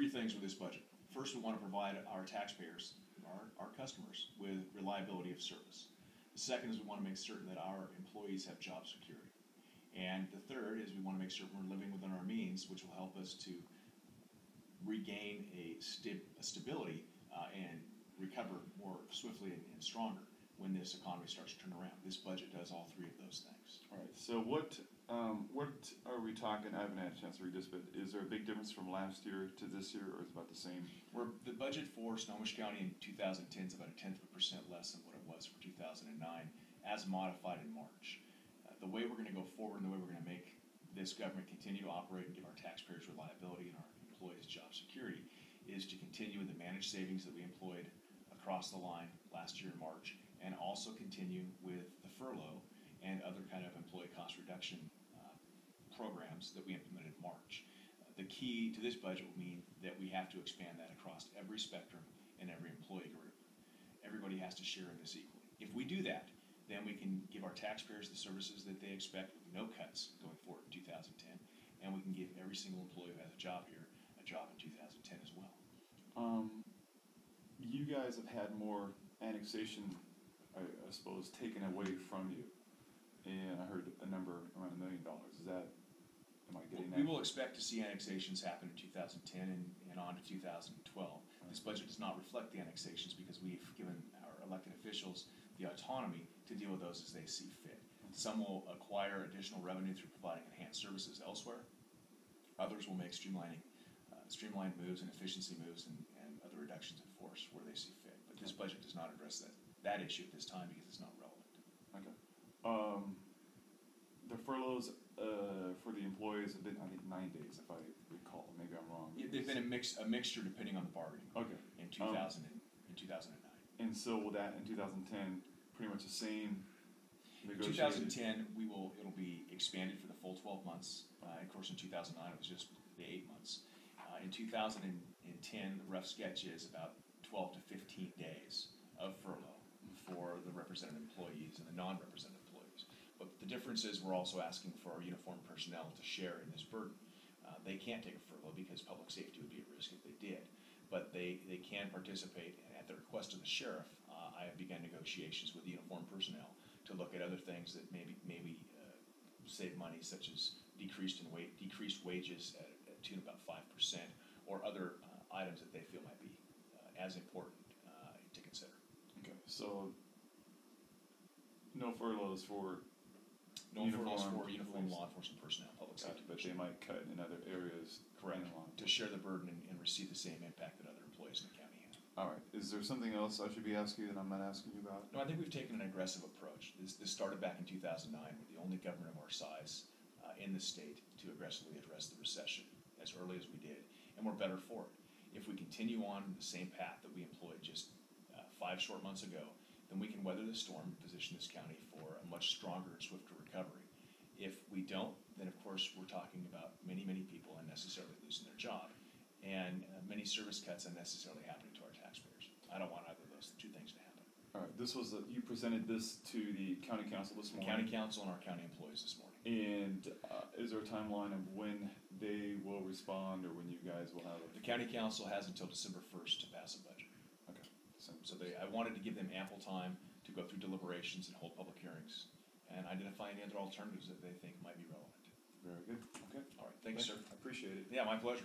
three things with this budget. First, we want to provide our taxpayers, our customers, with reliability of service. The second is we want to make certain that our employees have job security. And the third is we want to make certain we're living within our means, which will help us to regain a stability and recover more swiftly and stronger when this economy starts to turn around. This budget does all three of those things. All right. So what are we talking? I haven't had a chance to read this, but is there a big difference from last year to this year, or is it about the same? The budget for Snohomish County in 2010 is about 1/10% less than what it was for 2009, as modified in March. The way we're going to go forward and the way we're going to make this government continue to operate and give our taxpayers reliability and our employees job security is to continue with the managed savings that we employed across the line last year in March, and also continue with the furlough and other kind of employee cost reduction programs that we implemented in March. The key to this budget will mean that we have to expand that across every spectrum and every employee group. Everybody has to share in this equally. If we do that, then we can give our taxpayers the services that they expect with no cuts going forward in 2010, and we can give every single employee who has a job here a job in 2010 as well. You guys have had more annexation, I suppose, taken away from you, and I heard a number around $1 million. Is that, am I getting that? We will expect to see annexations happen in 2010 and on to 2012. This budget does not reflect the annexations because we've given our elected officials the autonomy to deal with those as they see fit. Some will acquire additional revenue through providing enhanced services elsewhere. Others will make streamlined moves and efficiency moves and other reductions in force where they see fit. But this budget does not address that issue at this time because it's not relevant. Okay. The furloughs for the employees have been, I think, 9 days, if I recall. Maybe I'm wrong. Yeah, they've been a mixture depending on the bargaining. Okay. In 2000 in 2009. And so will that in 2010 pretty much the same? In 2010, it'll be expanded for the full 12 months. Of course, in 2009, it was just the 8 months. In 2010, the rough sketch is about 12 to 15 days of furlough for the represented employees and the non-represented employees. But the difference is we're also asking for our uniformed personnel to share in this burden. They can't take a furlough because public safety would be at risk if they did. But they can participate, and at the request of the sheriff, I have begun negotiations with the uniformed personnel to look at other things that maybe save money, such as decreased wages at tune about 5%, or other items that they feel might be as important to consider. Okay, so no furloughs for uniformed law enforcement personnel, public safety. But they might cut in other areas. Correct. To share the burden and receive the same impact that other employees in the county have. All right. Is there something else I should be asking you that I'm not asking you about? No, I think we've taken an aggressive approach. This started back in 2009. We're the only government of our size in the state to aggressively address the recession as early as we did, and we're better for it. If we continue on the same path that we employed just 5 short months ago, then we can weather the storm and position this county for a much stronger and swifter recovery. If we don't, then of course we're talking about many people unnecessarily losing their job, and many service cuts unnecessarily happening to our taxpayers. I don't want either of those two things to happen. All right. This was you presented this to the county council this morning. The county council and our county employees this morning. And is there a timeline of when they will respond, or when you guys will have it? The county council has until December 1st to pass a budget. Okay. So I wanted to give them ample time to go through deliberations and hold public hearings and identify any other alternatives that they think might be relevant. Very good. Okay. All right. Thank you, sir. I appreciate it. Yeah, my pleasure.